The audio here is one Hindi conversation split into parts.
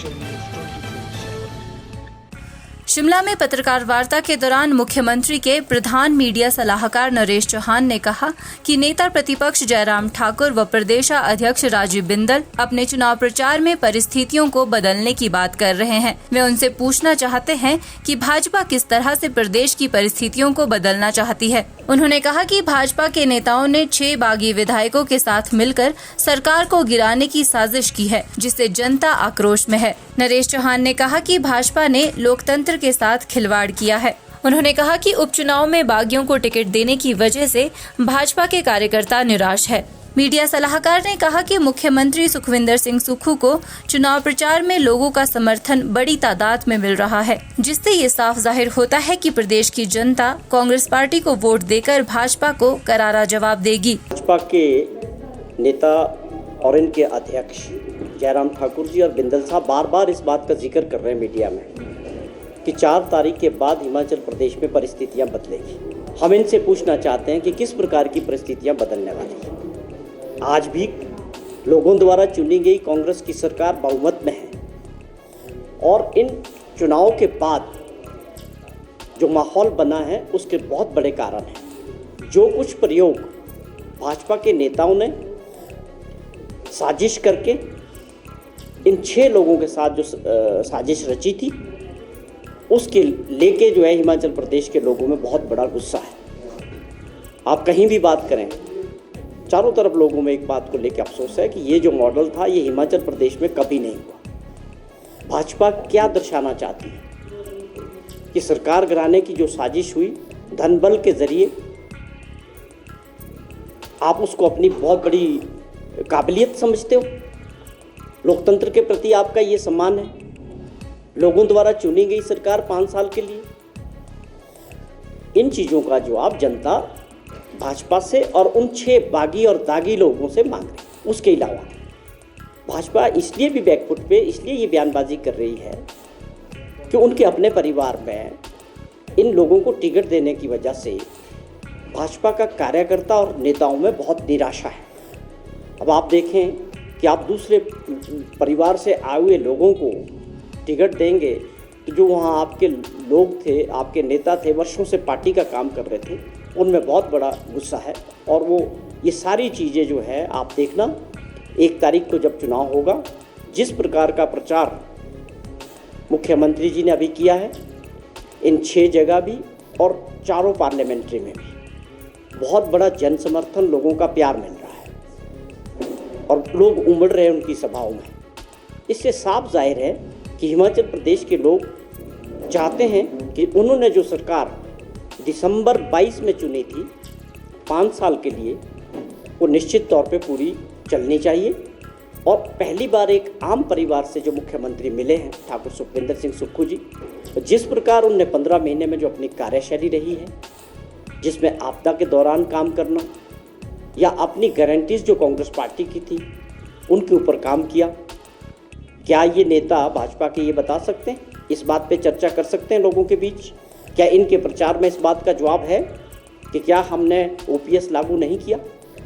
Culture News 24/7. शिमला में पत्रकार वार्ता के दौरान मुख्यमंत्री के प्रधान मीडिया सलाहकार नरेश चौहान ने कहा कि नेता प्रतिपक्ष जयराम ठाकुर व प्रदेश अध्यक्ष राजीव बिंदल अपने चुनाव प्रचार में परिस्थितियों को बदलने की बात कर रहे हैं। वे उनसे पूछना चाहते हैं कि भाजपा किस तरह से प्रदेश की परिस्थितियों को बदलना चाहती है। उन्होंने कहा कि भाजपा के नेताओं ने 6 बागी विधायकों के साथ मिलकर सरकार को गिराने की साजिश की है, जिससे जनता आक्रोश में है। नरेश चौहान ने कहा कि भाजपा ने लोकतंत्र के साथ खिलवाड़ किया है। उन्होंने कहा कि उपचुनाव में बागियों को टिकट देने की वजह से भाजपा के कार्यकर्ता निराश है। मीडिया सलाहकार ने कहा कि मुख्यमंत्री सुखविंदर सिंह सुक्खू को चुनाव प्रचार में लोगों का समर्थन बड़ी तादाद में मिल रहा है, जिससे ये साफ जाहिर होता है कि प्रदेश की जनता कांग्रेस पार्टी को वोट देकर भाजपा को करारा जवाब देगी। भाजपा के नेता और इनके अध्यक्ष जयराम ठाकुर जी और बिंदल साहब बार बार इस बात का जिक्र कर रहे हैं मीडिया में कि 4 तारीख के बाद हिमाचल प्रदेश में परिस्थितियां बदलेगी। हम इनसे पूछना चाहते हैं कि किस प्रकार की परिस्थितियां बदलने वाली हैं। आज भी लोगों द्वारा चुनी गई कांग्रेस की सरकार बहुमत में है और इन चुनाव के बाद जो माहौल बना है उसके बहुत बड़े कारण हैं। जो कुछ प्रयोग भाजपा के नेताओं ने साजिश करके इन 6 लोगों के साथ जो साजिश रची थी उसके लेके जो है हिमाचल प्रदेश के लोगों में बहुत बड़ा गुस्सा है। आप कहीं भी बात करें, चारों तरफ लोगों में एक बात को लेकर अफसोस है कि ये जो मॉडल था ये हिमाचल प्रदेश में कभी नहीं हुआ। भाजपा क्या दर्शाना चाहती है कि सरकार गिराने की जो साजिश हुई धन बल के जरिए, आप उसको अपनी बहुत बड़ी काबिलियत समझते हो। लोकतंत्र के प्रति आपका ये सम्मान है। लोगों द्वारा चुनी गई सरकार 5 साल के लिए, इन चीज़ों का जवाब जनता भाजपा से और उन 6 बागी और दागी लोगों से मांग रही। उसके अलावा भाजपा इसलिए भी बैकफुट पे इसलिए ये बयानबाजी कर रही है कि उनके अपने परिवार में इन लोगों को टिकट देने की वजह से भाजपा का कार्यकर्ता और नेताओं में बहुत निराशा है। अब आप देखें कि आप दूसरे परिवार से आए हुए लोगों को टिकट देंगे तो जो वहाँ आपके लोग थे, आपके नेता थे, वर्षों से पार्टी का काम कर रहे थे, उनमें बहुत बड़ा गुस्सा है। और वो ये सारी चीज़ें जो है आप देखना 1 तारीख को जब चुनाव होगा, जिस प्रकार का प्रचार मुख्यमंत्री जी ने अभी किया है इन 6 जगह भी और चारों पार्लियामेंट्री में भी, बहुत बड़ा जन समर्थन, लोगों का प्यार मिल रहा है और लोग उमड़ रहे हैं उनकी सभाओं में। इससे साफ जाहिर है कि हिमाचल प्रदेश के लोग चाहते हैं कि उन्होंने जो सरकार दिसंबर 22 में चुनी थी 5 साल के लिए, वो निश्चित तौर पे पूरी चलनी चाहिए। और पहली बार एक आम परिवार से जो मुख्यमंत्री मिले हैं ठाकुर सुखविंदर सिंह सुक्खू जी, जिस प्रकार उनने 15 महीने में जो अपनी कार्यशैली रही है, जिसमें आपदा के दौरान काम करना या अपनी गारंटीज जो कांग्रेस पार्टी की थी उनके ऊपर काम किया, क्या ये नेता भाजपा के ये बता सकते हैं? इस बात पे चर्चा कर सकते हैं लोगों के बीच? क्या इनके प्रचार में इस बात का जवाब है कि क्या हमने ओपीएस लागू नहीं किया?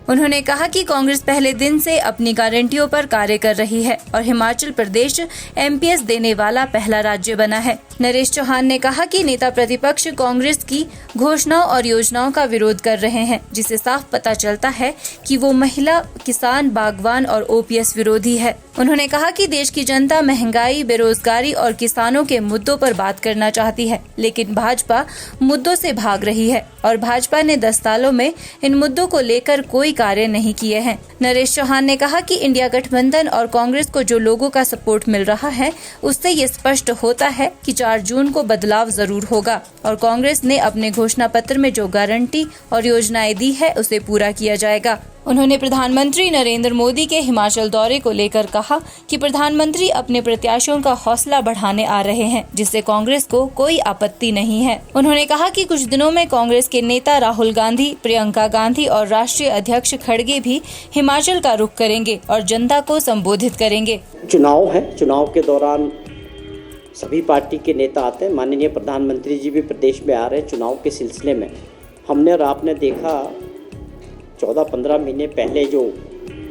उन्होंने कहा कि कांग्रेस पहले दिन से अपनी गारंटियों पर कार्य कर रही है और हिमाचल प्रदेश एमपीएस देने वाला पहला राज्य बना है। नरेश चौहान ने कहा कि नेता प्रतिपक्ष कांग्रेस की घोषणाओं और योजनाओं का विरोध कर रहे हैं, जिससे साफ पता चलता है कि वो महिला, किसान, बागवान और ओपीएस विरोधी है। उन्होंने कहा कि देश की जनता महंगाई, बेरोजगारी और किसानों के मुद्दों पर बात करना चाहती है, लेकिन भाजपा मुद्दों से भाग रही है और भाजपा ने 10 सालों में इन मुद्दों को लेकर कोई कार्य नहीं किए हैं। नरेश चौहान ने कहा कि इंडिया गठबंधन और कांग्रेस को जो लोगों का सपोर्ट मिल रहा है, उससे ये स्पष्ट होता है कि 4 जून को बदलाव जरूर होगा और कांग्रेस ने अपने घोषणा पत्र में जो गारंटी और योजनाएं दी है उसे पूरा किया जाएगा। उन्होंने प्रधानमंत्री नरेंद्र मोदी के हिमाचल दौरे को लेकर कहा कि प्रधानमंत्री अपने प्रत्याशियों का हौसला बढ़ाने आ रहे हैं, जिससे कांग्रेस को कोई आपत्ति नहीं है। उन्होंने कहा कि कुछ दिनों में कांग्रेस के नेता राहुल गांधी, प्रियंका गांधी और राष्ट्रीय अध्यक्ष खड़गे भी हिमाचल का रुख करेंगे और जनता को संबोधित करेंगे। चुनाव है, चुनाव के दौरान सभी पार्टी के नेता आते हैं। माननीय प्रधानमंत्री जी भी प्रदेश में आ रहे हैं। चुनाव के सिलसिले में हमने और आपने देखा 14-15 महीने पहले जो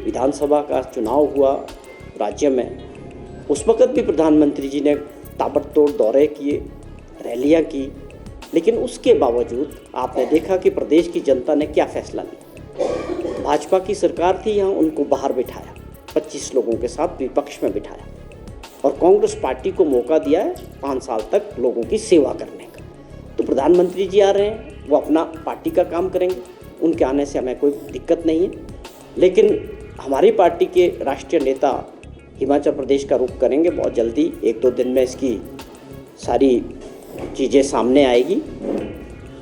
विधानसभा का चुनाव हुआ राज्य में, उस वक्त भी प्रधानमंत्री जी ने ताबड़तोड़ दौरे किए, रैलियां की, लेकिन उसके बावजूद आपने देखा कि प्रदेश की जनता ने क्या फैसला लिया। भाजपा की सरकार थी, यहाँ उनको बाहर बिठाया, 25 लोगों के साथ विपक्ष में बिठाया और कांग्रेस पार्टी को मौका दिया है 5 साल तक लोगों की सेवा करने का। तो प्रधानमंत्री जी आ रहे हैं, वो अपना पार्टी का काम करेंगे, उनके आने से हमें कोई दिक्कत नहीं है। लेकिन हमारी पार्टी के राष्ट्रीय नेता हिमाचल प्रदेश का रुख करेंगे बहुत जल्दी, 1-2 दिन में इसकी सारी चीज़ें सामने आएगी,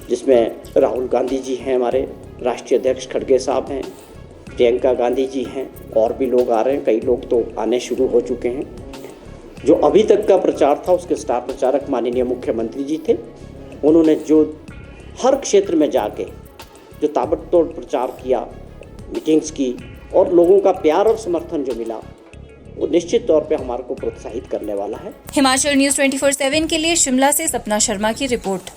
जिसमें राहुल गांधी जी हैं, हमारे राष्ट्रीय अध्यक्ष खड़गे साहब हैं, प्रियंका गांधी जी हैं, और भी लोग आ रहे हैं, कई लोग तो आने शुरू हो चुके हैं। जो अभी तक का प्रचार था उसके स्टार प्रचारक माननीय मुख्यमंत्री जी थे। उन्होंने जो हर क्षेत्र में जाके जो ताबड़तोड़ प्रचार किया, मीटिंग्स की, और लोगों का प्यार और समर्थन जो मिला, वो निश्चित तौर पे हमारे को प्रोत्साहित करने वाला है। हिमाचल न्यूज़ 24/7 के लिए शिमला से सपना शर्मा की रिपोर्ट।